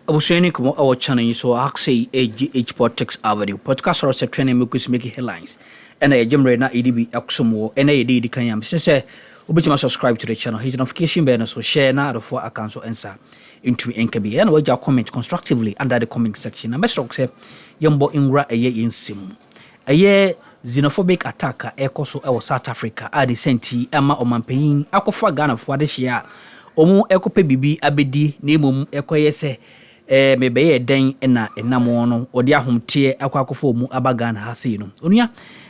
Abuseni kumo our channel so aksay H Politics Avenue podcast or training make headlines and a jemre na EDB aksumo and a di kanyam say obiti subscribe to the channel hit notification bell so share na the for account so answer into NKB and we comment constructively under the comment section na mesro say yembo inra eye insim eye xenophobic attack ekoso e South Africa a recenti ama omampanyin akofa Ghana fo ade hia omu ekope bibi abedi na emom ekoye se mebeye den na enamo no odi ahomte akwakofo mu abagan ha sei no onua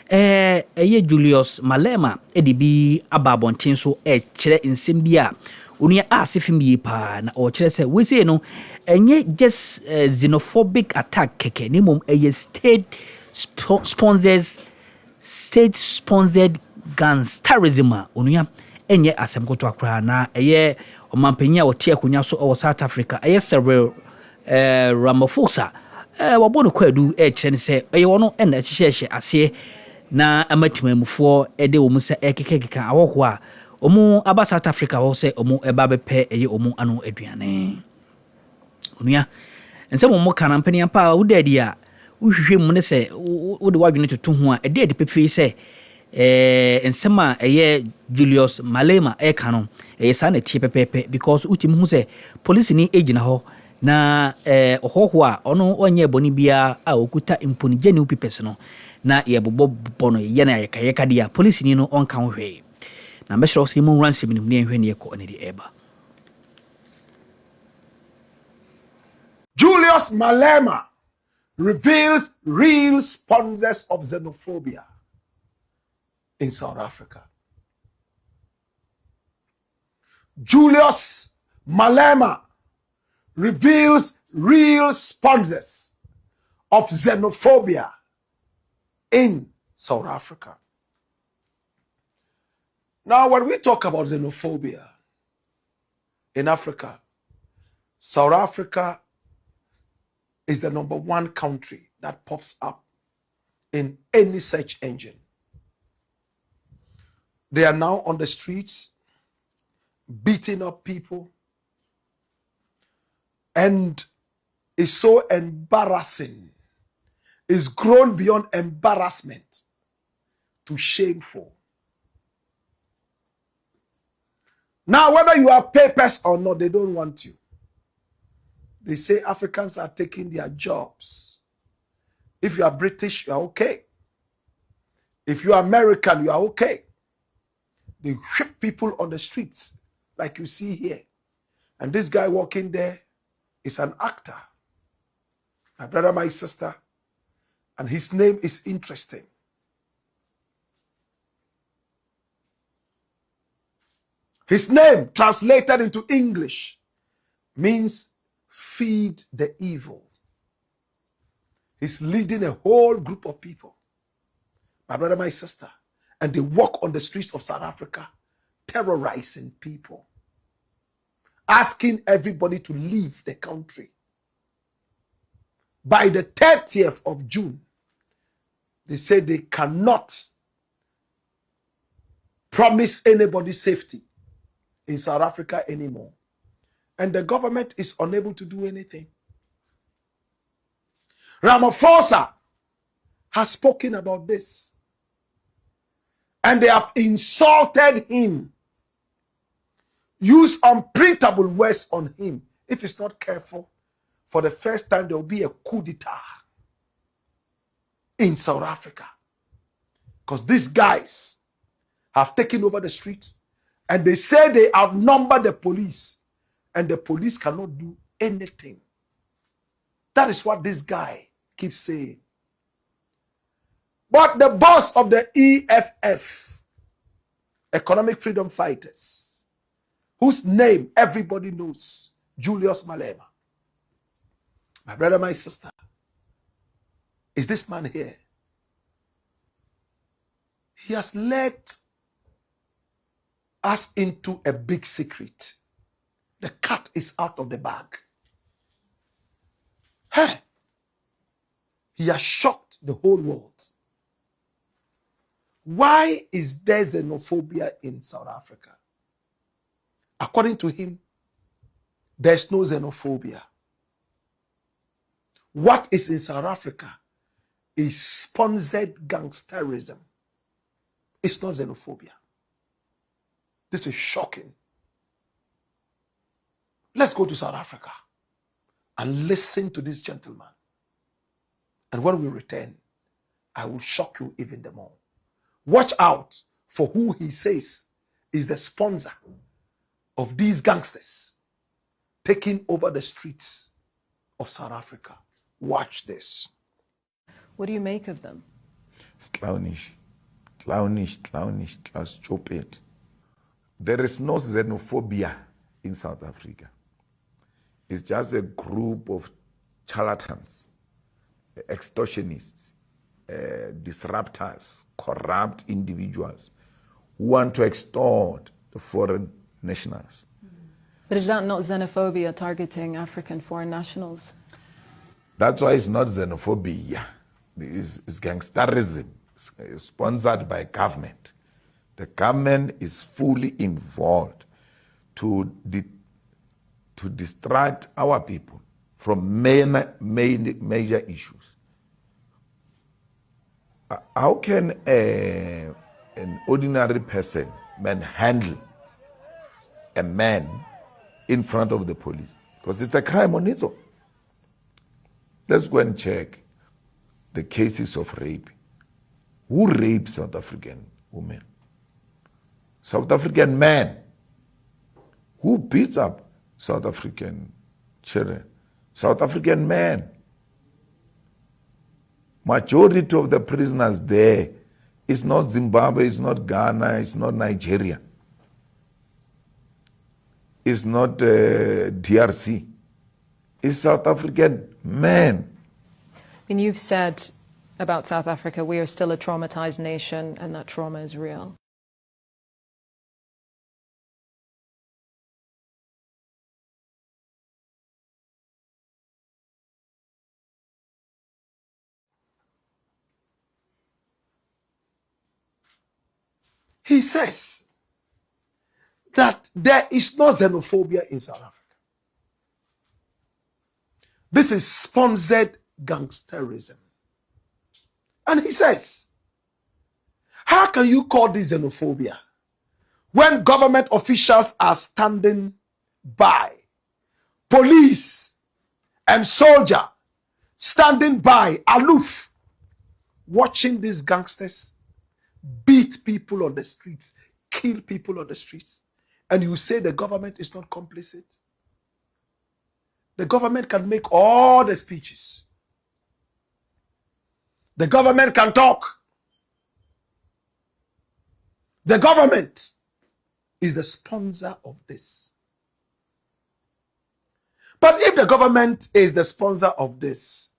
eye Julius Malema edibi ababonten so kire nsem bi a onua asefim yi pa na o kire se we sei no enye just xenophobic attack keke ni mom eye state sponsored Ǧangstěřism onua enye asem koto akra na eye omampanya wote akunya so o South Africa eye several Prez.Romaphoza wabono kwadu kire se eye wono na hyehyehye ase na amatimamufo de wo musa ekekeka awoho a omu aba South Africa ho se omu eba bepe eye omu ano aduane onua ense mo kana mpani ampa wudadi a wohwehwe mu ne se wode wadwene toto ho a ede pepe se ensema eye Julius Malema eka no sa na tie pepepe because utim hu se police ni agina ho na ohoho a ono onye boni bia a okuta imponi geni upipese no na ye bobbo no ye na yeka dia police ni no onka ho hwe na mesro so mu ransom ni mu hwe ne yeko ne di eba. Julius Malema reveals real sponsors of xenophobia in South Africa. Julius Malema reveals real sponsors of xenophobia in South Africa. Now, when we talk about xenophobia in Africa, South Africa is the #1 country that pops up in any search engine. They are now on the streets, beating up people, and it's so embarrassing. It's grown beyond embarrassment to shameful. Now, whether you have papers or not, they don't want you. They say Africans are taking their jobs. If you are British, you are okay. If you are American, you are okay. They whip people on the streets like you see here. And this guy walking there is an actor. My brother, my sister. And his name is interesting. His name, translated into English, means feed the evil. He's leading a whole group of people, my brother, my sister, and they walk on the streets of South Africa, terrorizing people, asking everybody to leave the country. By the 30th of June, they say they cannot promise anybody safety in South Africa anymore. And the government is unable to do anything. Ramaphosa has spoken about this. And they have insulted him. Use unprintable words on him. If he's not careful, for the first time there will be a coup d'etat in South Africa. Because these guys have taken over the streets and they say they outnumber the police. And the police cannot do anything. That is what this guy keeps saying. But the boss of the EFF, Economic Freedom Fighters, whose name everybody knows, Julius Malema, my brother, my sister, is this man here. He has led us into a big secret. The cat is out of the bag. Hey, he has shocked the whole world. Why is there xenophobia in South Africa? According to him, there's no xenophobia. What is in South Africa is sponsored gangsterism. It's not xenophobia. This is shocking. Let's go to South Africa and listen to this gentleman. And when we return, I will shock you even the more. Watch out for who he says is the sponsor of these gangsters taking over the streets of South Africa. Watch this. What do you make of them? It's clownish, stupid. There is no xenophobia in South Africa. It's just a group of charlatans, extortionists, disruptors, corrupt individuals who want to extort the foreign nationals. But is that not xenophobia targeting African foreign nationals? That's why it's not xenophobia. It's gangsterism, sponsored by government. The government is fully involved to distract our people from major issues. How can an ordinary person manhandle a man in front of the police? Because it's a crime on its own. Let's go and check the cases of rape. Who raped South African women? South African men. Who beats up South African children? South African men. Majority of the prisoners there is not Zimbabwe, it's not Ghana, it's not Nigeria. It's not DRC. It's South African men. And you've said about South Africa, we are still a traumatized nation and that trauma is real. He says that there is no xenophobia in South Africa. This is sponsored gangsterism. And he says, how can you call this xenophobia when government officials are standing by, police and soldier standing by, aloof, watching these gangsters beat people on the streets, kill people on the streets, and you say the government is not complicit? The government can make all the speeches. The government can talk. The government is the sponsor of this. But if the government is the sponsor of this,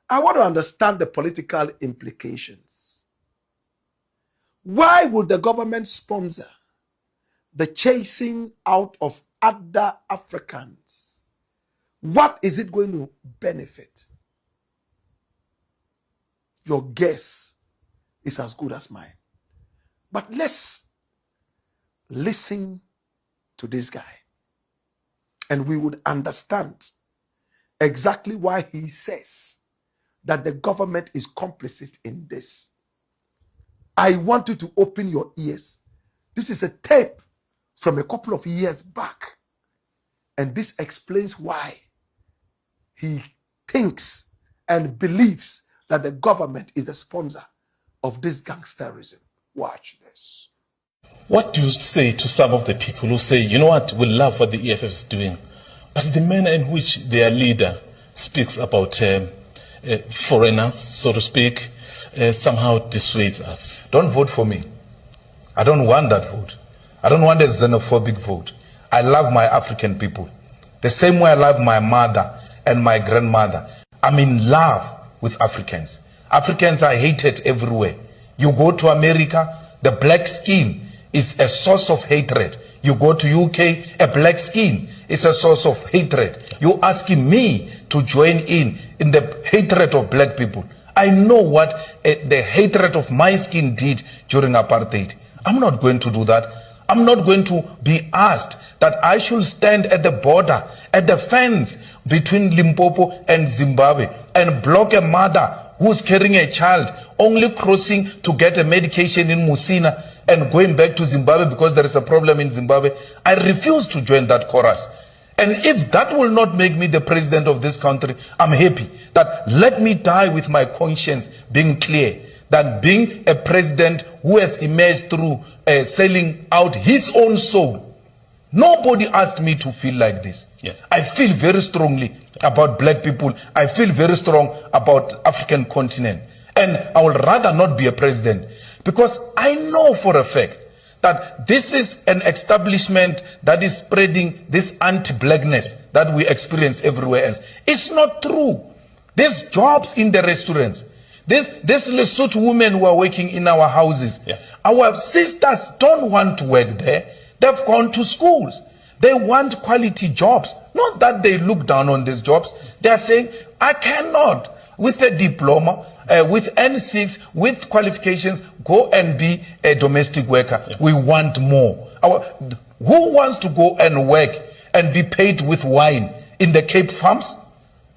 I want to understand the political implications. Why would the government sponsor the chasing out of other Africans? What is it going to benefit? Your guess is as good as mine. But let's listen to this guy, and we would understand exactly why he says that the government is complicit in this. I want you to open your ears. This is a tape from a couple of years back, and this explains why he thinks and believes that the government is the sponsor of this gangsterism. Watch this. What do you say to some of the people who say, you know what, we love what the EFF is doing, but the manner in which their leader speaks about foreigners, so to speak, somehow dissuades us? Don't vote for me. I don't want that vote. I don't want a xenophobic vote. I love my African people. The same way I love my mother and my grandmother. I'm in love with Africans. Africans are hated everywhere. You go to America, the black skin is a source of hatred. You go to UK, a black skin is a source of hatred. You're asking me to join in the hatred of black people. I know what the hatred of my skin did during apartheid. I'm not going to do that. I'm not going to be asked that I should stand at the border, at the fence between Limpopo and Zimbabwe and block a mother who's carrying a child, only crossing to get a medication in Musina and going back to Zimbabwe because there is a problem in Zimbabwe. I refuse to join that chorus. And if that will not make me the president of this country, I'm happy that let me die with my conscience being clear than being a president who has emerged through selling out his own soul. Nobody asked me to feel like this. Yeah. I feel very strongly about black people. I feel very strong about African continent. And I would rather not be a president because I know for a fact that this is an establishment that is spreading this anti-blackness that we experience everywhere else. It's not true. There's jobs in the restaurants. There's Lesotho women who are working in our houses. Yeah. Our sisters don't want to work there. They've gone to schools. They want quality jobs. Not that they look down on these jobs. They are saying, I cannot, with a diploma, with N6, with qualifications, go and be a domestic worker. Yeah. We want more. Who wants to go and work and be paid with wine in the Cape Farms?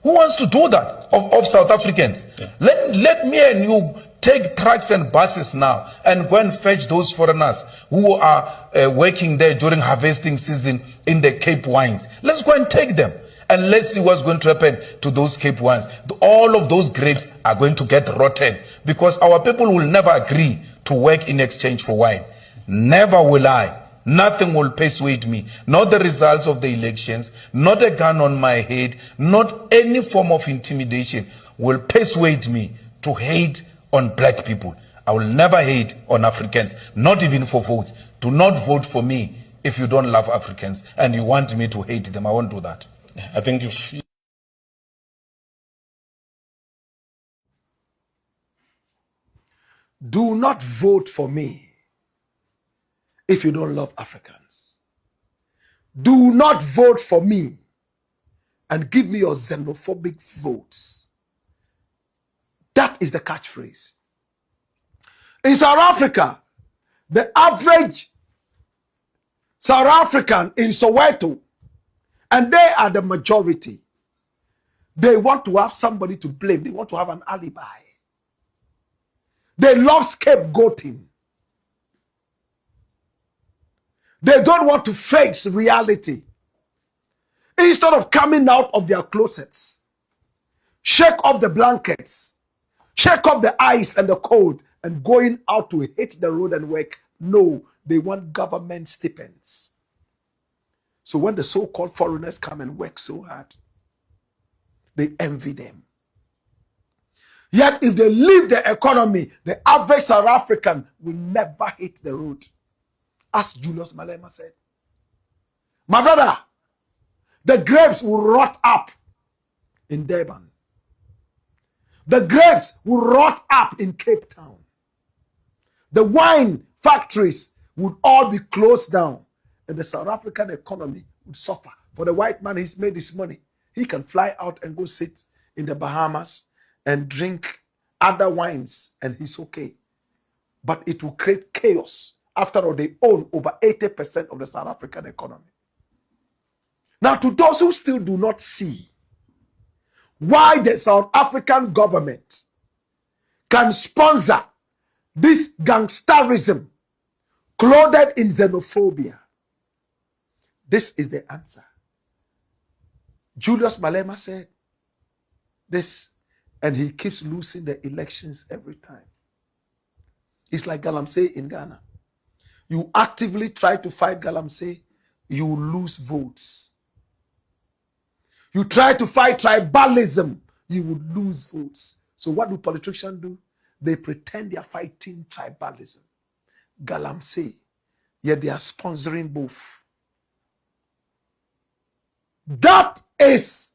Who wants to do that of South Africans? Yeah. Let me and you take trucks and buses now and go and fetch those foreigners who are working there during harvesting season in the Cape wines. Let's go and take them and let's see what's going to happen to those Cape wines. All of those grapes are going to get rotten because our people will never agree to work in exchange for wine. Never will I. Nothing will persuade me. Not the results of the elections, not a gun on my head, not any form of intimidation will persuade me to hate on black people. I will never hate on Africans, not even for votes. Do not vote for me if you don't love Africans and you want me to hate them. I won't do that. I think if Do not vote for me if you don't love Africans. Do not vote for me and give me your xenophobic votes. That is the catchphrase. In South Africa, the average South African in Soweto, and they are the majority, they want to have somebody to blame. They want to have an alibi. They love scapegoating. They don't want to face reality. Instead of coming out of their closets, shake off the blankets, shake off the ice and the cold, and going out to hit the road and work. No, they want government stipends. So when the so-called foreigners come and work so hard, they envy them. Yet if they leave the economy, the average South African will never hit the road. As Julius Malema said. My brother, the grapes will rot up in Durban. The grapes will rot up in Cape Town. The wine factories would all be closed down. And the South African economy would suffer. For the white man, he's made his money. He can fly out and go sit in the Bahamas and drink other wines, and he's okay. But it will create chaos. After all, they own over 80% of the South African economy. Now, to those who still do not see why the South African government can sponsor this gangsterism clothed in xenophobia, this is the answer. Julius Malema said this, and he keeps losing the elections every time. It's like Galamsey in Ghana. You actively try to fight Galamsey, you lose votes. You try to fight tribalism, you would lose votes. So what do politicians do? They pretend they are fighting tribalism. Galamsey, yet they are sponsoring both. That is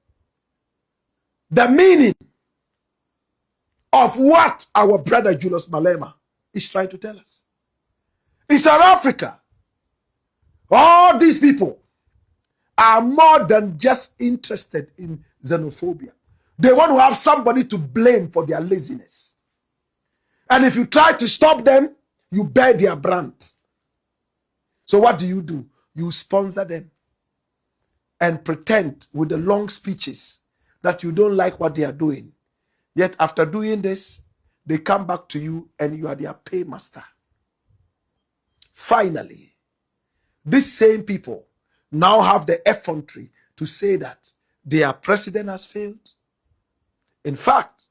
the meaning of what our brother Julius Malema is trying to tell us. In South Africa, all these people are more than just interested in xenophobia. They want to have somebody to blame for their laziness. And if you try to stop them, you bear their brand. So what do? You sponsor them and pretend with the long speeches that you don't like what they are doing. Yet after doing this, they come back to you and you are their paymaster. Finally, these same people now have the effrontery to say that their president has failed. In fact,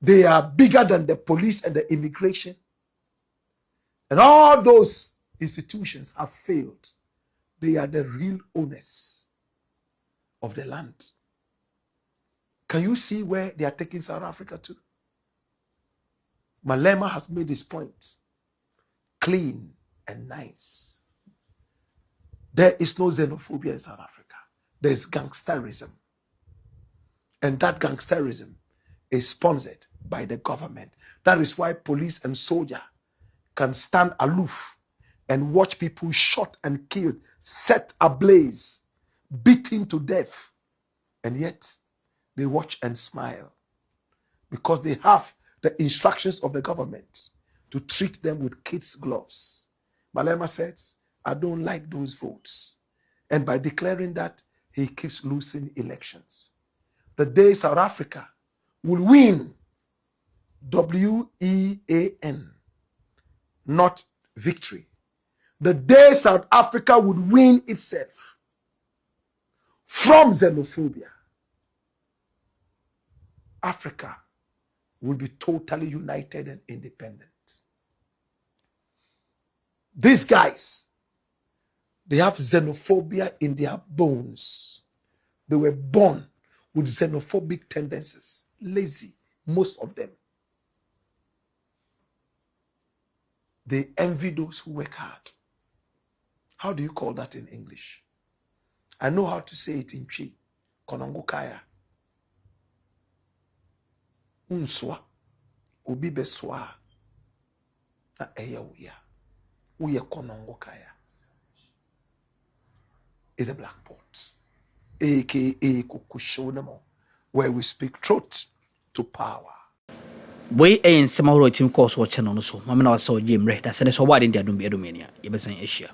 they are bigger than the police and the immigration. And all those institutions have failed. They are the real owners of the land. Can you see where they are taking South Africa to? Malema has made his point clean and nice. There is no xenophobia in South Africa. There is gangsterism. And that gangsterism is sponsored by the government. That is why police and soldier can stand aloof and watch people shot and killed, set ablaze, beaten to death. And yet, they watch and smile because they have the instructions of the government to treat them with kids' gloves. Malema says, I don't like those votes. And by declaring that, he keeps losing elections. The day South Africa will win, W-E-A-N, not victory. The day South Africa would win itself from xenophobia, Africa will be totally united and independent. These guys, they have xenophobia in their bones. They were born with xenophobic tendencies, lazy, most of them. They envy those who work hard. How do you call that in English? I know how to say it in Chi. Konongo kaya. Unswa. Obi beswa. Na eya uya. Uya konongo kaya. Is a black pot. AKA kukushonemo. Where we speak truth to power. We ain't some more team course or channel so. Mamma was so Jim Red. That's an so wide in the Adumia. You better say Asia.